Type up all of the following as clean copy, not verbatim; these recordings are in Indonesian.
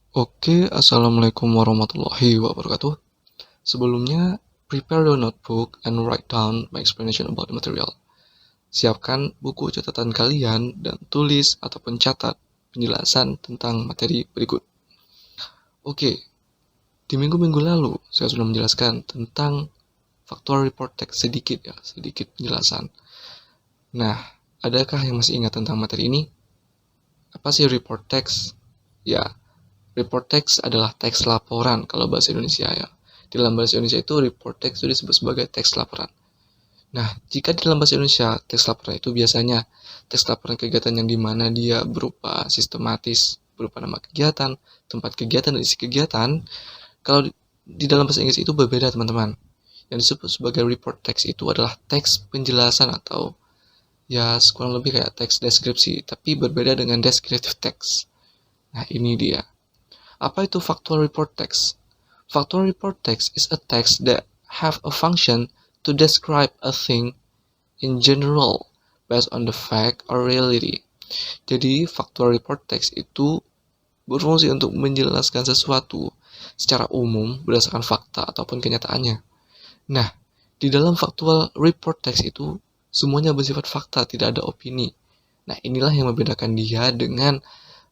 Oke, Assalamualaikum warahmatullahi wabarakatuh. Sebelumnya, prepare your notebook and write down my explanation about the material. Siapkan buku catatan kalian dan tulis ataupun catat penjelasan tentang materi berikut. Oke, di minggu-minggu lalu saya sudah menjelaskan tentang factual report text sedikit penjelasan. Nah, adakah yang masih ingat tentang materi ini? Apa sih report text? Ya, report text adalah teks laporan kalau bahasa Indonesia ya. Di dalam bahasa Indonesia itu report text itu disebut sebagai teks laporan. Nah, jika di dalam bahasa Indonesia teks laporan itu biasanya teks laporan kegiatan yang dimana dia berupa sistematis, berupa nama kegiatan, tempat kegiatan, dan isi kegiatan. Kalau di dalam bahasa Inggris itu berbeda teman-teman. Yang disebut sebagai report text itu adalah teks penjelasan atau ya kurang lebih kayak teks deskripsi, tapi berbeda dengan descriptive text. Nah, ini dia. Apa itu factual report text? Factual report text is a text that have a function to describe a thing in general based on the fact or reality. Jadi, factual report text itu berfungsi untuk menjelaskan sesuatu secara umum berdasarkan fakta ataupun kenyataannya. Nah, di dalam factual report text itu semuanya bersifat fakta, tidak ada opini. Nah, inilah yang membedakan dia dengan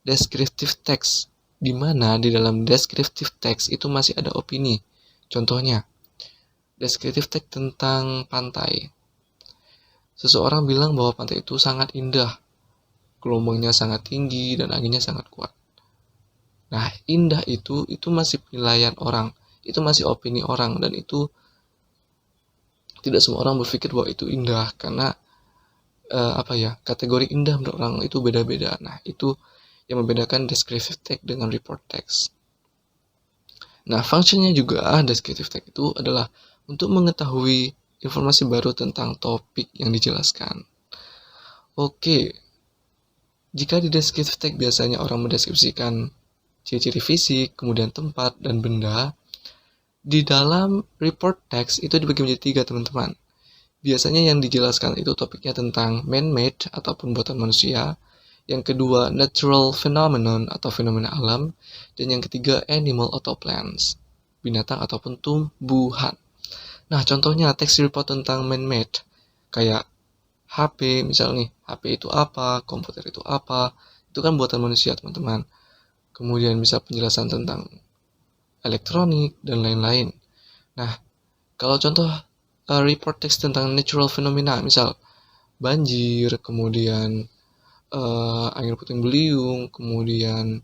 descriptive text, di mana di dalam descriptive text itu masih ada opini. Contohnya, descriptive text tentang pantai. Seseorang bilang bahwa pantai itu sangat indah, gelombangnya sangat tinggi dan anginnya sangat kuat. Nah, indah itu masih penilaian orang, itu masih opini orang, dan itu tidak semua orang berpikir bahwa itu indah karena kategori indah menurut orang itu beda-beda. Nah, itu yang membedakan descriptive text dengan report text. Nah, fungsinya juga descriptive text itu adalah untuk mengetahui informasi baru tentang topik yang dijelaskan. Oke, jika di descriptive text biasanya orang mendeskripsikan ciri-ciri fisik, kemudian tempat, dan benda, di dalam report text itu dibagi menjadi 3, teman-teman. Biasanya yang dijelaskan itu topiknya tentang man-made ataupun buatan manusia, yang kedua natural phenomenon atau fenomena alam, dan yang ketiga animal atau plants, binatang ataupun tumbuhan. Nah, contohnya teks report tentang man-made, kayak HP, misalnya nih, HP itu apa, komputer itu apa, itu kan buatan manusia, teman-teman. Kemudian bisa penjelasan tentang elektronik, dan lain-lain. Nah, kalau contoh report teks tentang natural phenomena, misal banjir, kemudian angin puting beliung, kemudian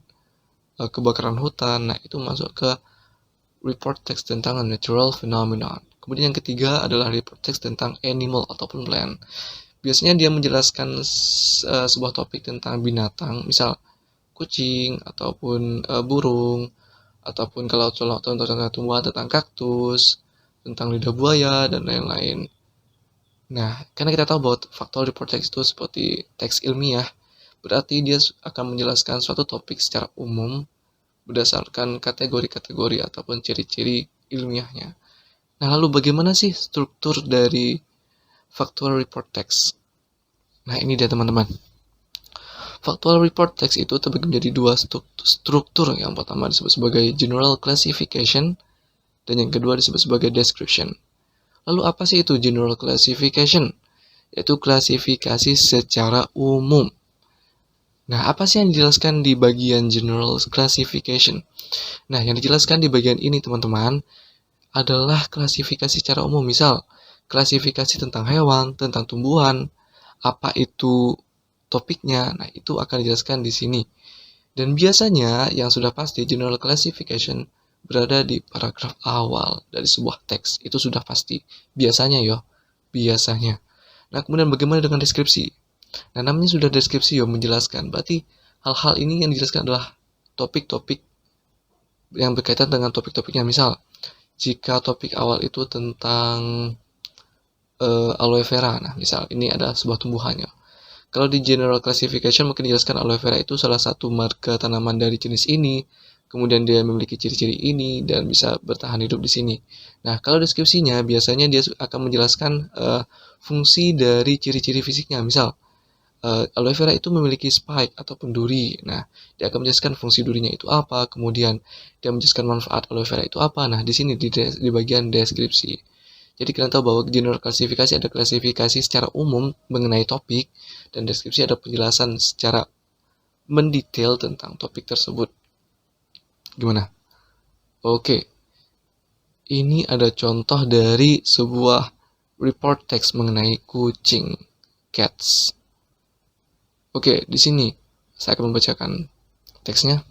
kebakaran hutan. Nah, itu masuk ke report text tentang natural phenomenon. Kemudian yang ketiga adalah report text tentang animal ataupun plant. Biasanya dia menjelaskan sebuah topik tentang binatang, misal kucing ataupun burung, ataupun kalau contoh-contoh tumbuhan tentang kaktus, tentang lidah buaya, dan lain-lain. Nah, karena kita tahu bahwa factual report text itu seperti teks ilmiah, berarti dia akan menjelaskan suatu topik secara umum berdasarkan kategori-kategori ataupun ciri-ciri ilmiahnya. Nah, lalu bagaimana sih struktur dari factual report text? Nah, ini dia teman-teman. Factual report text itu terbagi menjadi 2 struktur. Yang pertama disebut sebagai general classification, dan yang kedua disebut sebagai description. Lalu apa sih itu general classification? Yaitu klasifikasi secara umum. Nah, apa sih yang dijelaskan di bagian general classification? Nah, yang dijelaskan di bagian ini, teman-teman, adalah klasifikasi secara umum. Misal, klasifikasi tentang hewan, tentang tumbuhan, apa itu topiknya. Nah, itu akan dijelaskan di sini. Dan biasanya yang sudah pasti general classification berada di paragraf awal dari sebuah teks. Itu sudah pasti. Biasanya biasanya. Nah, kemudian bagaimana dengan deskripsi? Nah, namanya sudah deskripsi menjelaskan. Berarti hal-hal ini yang dijelaskan adalah topik-topik yang berkaitan dengan topik-topiknya. Misal, jika topik awal itu tentang aloe vera. Nah, misal ini ada sebuah tumbuhannya. Kalau di general classification mungkin dijelaskan aloe vera itu salah satu marga tanaman dari jenis ini, kemudian dia memiliki ciri-ciri ini dan bisa bertahan hidup di sini. Nah, kalau deskripsinya biasanya dia akan menjelaskan fungsi dari ciri-ciri fisiknya. Misal, aloe vera itu memiliki spike ataupun duri. Nah, dia akan menjelaskan fungsi durinya itu apa, kemudian dia menjelaskan manfaat aloe vera itu apa. Nah, di sini di bagian deskripsi. Jadi kalian tahu bahwa general klasifikasi ada klasifikasi secara umum mengenai topik, dan deskripsi ada penjelasan secara mendetail tentang topik tersebut. Gimana? Oke, ini ada contoh dari sebuah report text mengenai kucing, cats. Oke, di sini saya akan membacakan teksnya.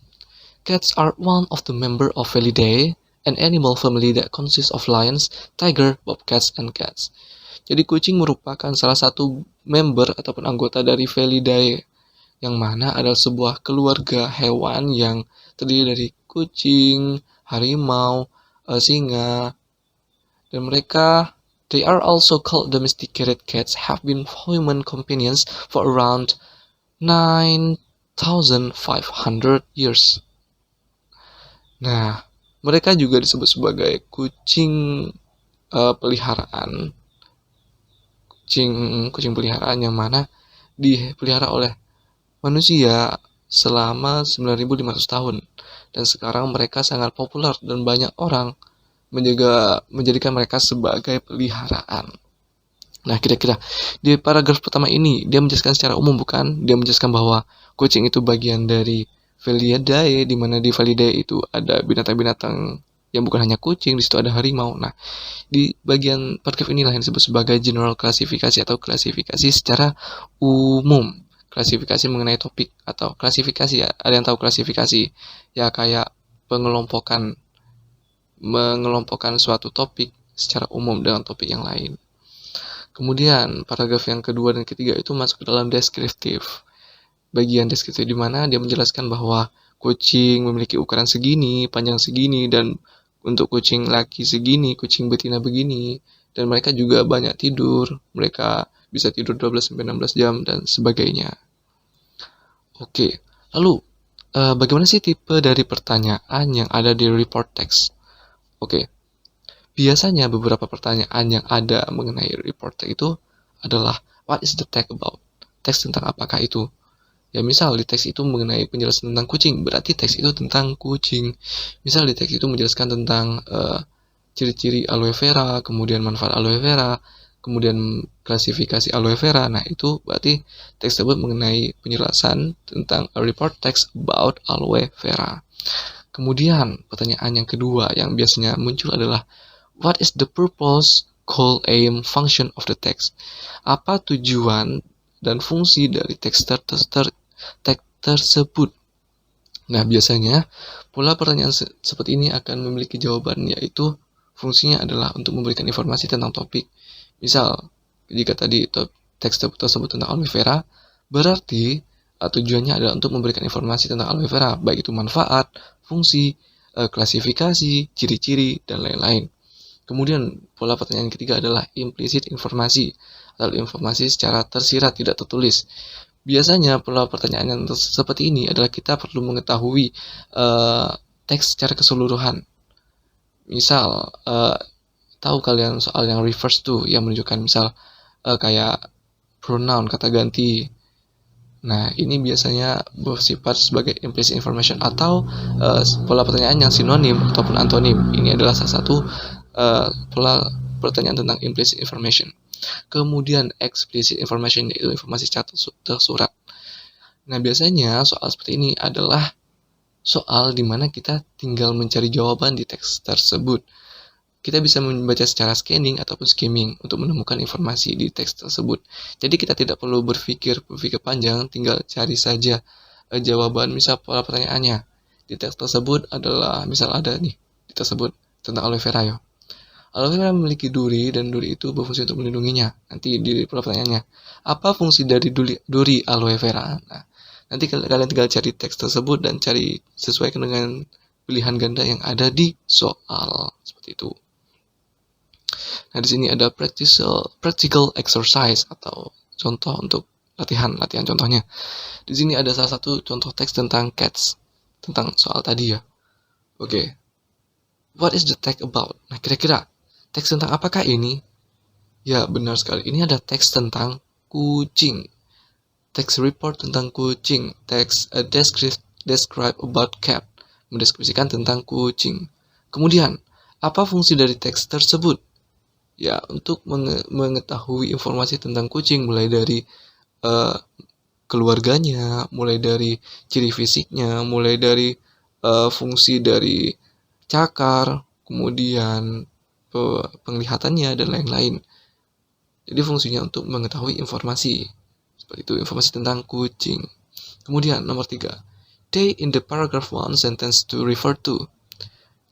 Cats are one of the member of Felidae, an animal family that consists of lions, tiger, bobcats, and cats. Jadi kucing merupakan salah satu member ataupun anggota dari Felidae, yang mana adalah sebuah keluarga hewan yang terdiri dari kucing, harimau, singa, dan mereka, they are also called domesticated cats, have been human companions for around 9,500 years. Nah, mereka juga disebut sebagai kucing peliharaan, kucing peliharaan yang mana dipelihara oleh manusia selama 9.500 tahun, dan sekarang mereka sangat populer dan banyak orang menjadikan mereka sebagai peliharaan. Nah, kira-kira di paragraf pertama ini dia menjelaskan secara umum, bukan? Dia menjelaskan bahwa kucing itu bagian dari Felidae, di mana di Felidae itu ada binatang-binatang yang bukan hanya kucing, di situ ada harimau. Nah, di bagian paragraf inilah yang disebut sebagai general klasifikasi atau klasifikasi secara umum. Klasifikasi mengenai topik atau klasifikasi, ya, ada yang tahu klasifikasi? Ya, kayak mengelompokkan suatu topik secara umum dengan topik yang lain. Kemudian paragraf yang kedua dan ketiga itu masuk ke dalam deskriptif. Bagian deskriptif di mana dia menjelaskan bahwa kucing memiliki ukuran segini, panjang segini, dan untuk kucing laki segini, kucing betina begini, dan mereka juga banyak tidur. Mereka bisa tidur 12-16 jam dan sebagainya. Oke, lalu bagaimana sih tipe dari pertanyaan yang ada di report text? Oke, biasanya beberapa pertanyaan yang ada mengenai report text itu adalah what is the text about? Teks tentang apakah itu? Ya, misal di teks itu mengenai penjelasan tentang kucing, berarti teks itu tentang kucing. Misal di teks itu menjelaskan tentang ciri-ciri aloe vera, kemudian manfaat aloe vera, kemudian klasifikasi aloe vera. Nah, itu berarti teks tersebut mengenai penjelasan tentang a report text about aloe vera. Kemudian, pertanyaan yang kedua yang biasanya muncul adalah what is the purpose, goal, aim, function of the text? Apa tujuan dan fungsi dari teks tersebut? Nah, biasanya pola pertanyaan seperti ini akan memiliki jawaban, yaitu fungsinya adalah untuk memberikan informasi tentang topik. Misal, jika tadi teks tersebut tentang aloe vera, berarti tujuannya adalah untuk memberikan informasi tentang aloe vera, baik itu manfaat, fungsi, klasifikasi, ciri-ciri, dan lain-lain. Kemudian pola pertanyaan ketiga adalah implisit informasi, atau informasi secara tersirat tidak tertulis. Biasanya pola pertanyaan yang seperti ini adalah kita perlu mengetahui teks secara keseluruhan. Misal, tahu kalian soal yang refers to, yang menunjukkan misal kayak pronoun, kata ganti. Nah, ini biasanya bersifat sebagai implicit information, atau pola pertanyaan yang sinonim ataupun antonim. Ini adalah salah satu pola pertanyaan tentang implicit information. Kemudian explicit information, yaitu informasi secara tersurat. Nah, biasanya soal seperti ini adalah soal di mana kita tinggal mencari jawaban di teks tersebut. Kita bisa membaca secara scanning ataupun skimming untuk menemukan informasi di teks tersebut. Jadi kita tidak perlu berpikir panjang, tinggal cari saja jawaban. Misal pola pertanyaannya di teks tersebut adalah, misal ada nih di tersebut tentang aloe vera ya. Aloe vera memiliki duri, dan duri itu berfungsi untuk melindunginya. Nanti di pola pertanyaannya, apa fungsi dari duri aloe vera? Nah, nanti kalian tinggal cari teks tersebut dan cari sesuaikan dengan pilihan ganda yang ada di soal. Seperti itu. Nah, di sini ada practical exercise atau contoh untuk latihan contohnya. Di sini ada salah satu contoh teks tentang cats, tentang soal tadi ya. Oke. What is the text about? Nah, kira-kira teks tentang apakah ini? Ya, benar sekali. Ini ada teks tentang kucing. text report tentang kucing, text describe about cat, mendeskripsikan tentang kucing. Kemudian, apa fungsi dari teks tersebut? Ya, untuk mengetahui informasi tentang kucing, mulai dari uh, keluarganya, mulai dari ciri fisiknya, mulai dari fungsi dari cakar, kemudian penglihatannya, dan lain-lain. Jadi fungsinya untuk mengetahui informasi. Seperti itu, informasi tentang kucing. Kemudian nomor 3. They in the paragraph 1 sentence to refer to.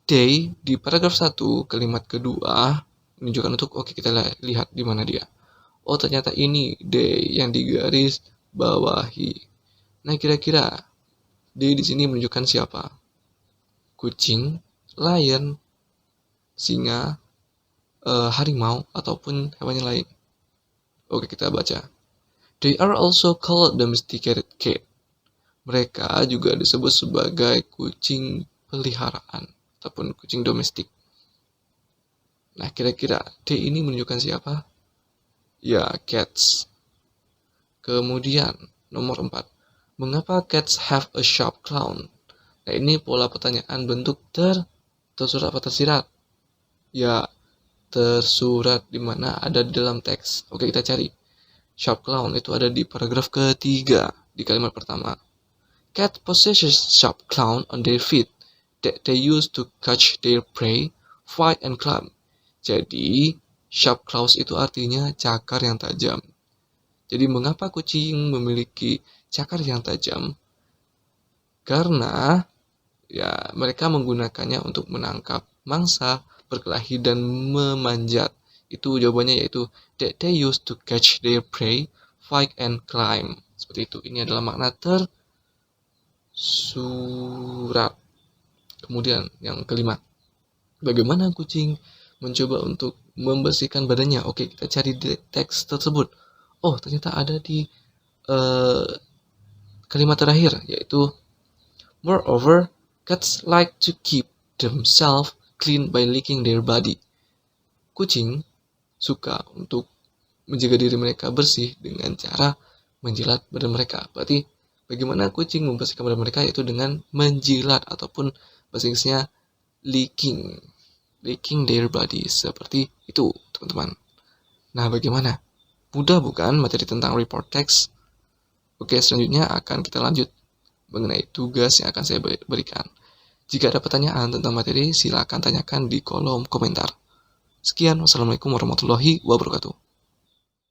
They di paragraf 1 kalimat kedua menunjukkan untuk kita lihat di mana dia. Oh, ternyata ini they yang digaris bawahi. Nah, kira-kira they di sini menunjukkan siapa? Kucing, lion, singa, harimau, ataupun hewan yang lain. Oke, kita baca. They are also called domesticated cat. Mereka juga disebut sebagai kucing peliharaan ataupun kucing domestik. Nah, kira-kira they ini menunjukkan siapa? Ya, cats. Kemudian, nomor 4. Mengapa cats have a sharp crown? Nah, ini pola pertanyaan bentuk tersurat atau tersirat. Ya, tersurat di mana ada di dalam teks. Oke, kita cari. Sharp crown itu ada di paragraf ketiga di kalimat pertama. Cat possesses sharp crown on their feet that they use to catch their prey, fight, and climb. Jadi, sharp claws itu artinya cakar yang tajam. Jadi, mengapa kucing memiliki cakar yang tajam? Karena ya mereka menggunakannya untuk menangkap mangsa, berkelahi, dan memanjat. Itu jawabannya, yaitu that they use to catch their prey, fight, and climb. Seperti itu. Ini adalah makna tersurat. Kemudian yang kelima, bagaimana kucing mencoba untuk membersihkan badannya? Oke, kita cari di teks tersebut. Oh, ternyata ada di kalimat terakhir, yaitu moreover, cats like to keep themselves clean by licking their body. Kucing suka untuk menjaga diri mereka bersih dengan cara menjilat badan mereka. Berarti bagaimana kucing membersihkan badan mereka, yaitu dengan menjilat ataupun bahasa Inggrisnya licking their body. Seperti itu, teman-teman. Nah, bagaimana? Mudah bukan materi tentang report text? Oke, selanjutnya akan kita lanjut mengenai tugas yang akan saya berikan. Jika ada pertanyaan tentang materi, silakan tanyakan di kolom komentar. Sekian, wassalamualaikum warahmatullahi wabarakatuh.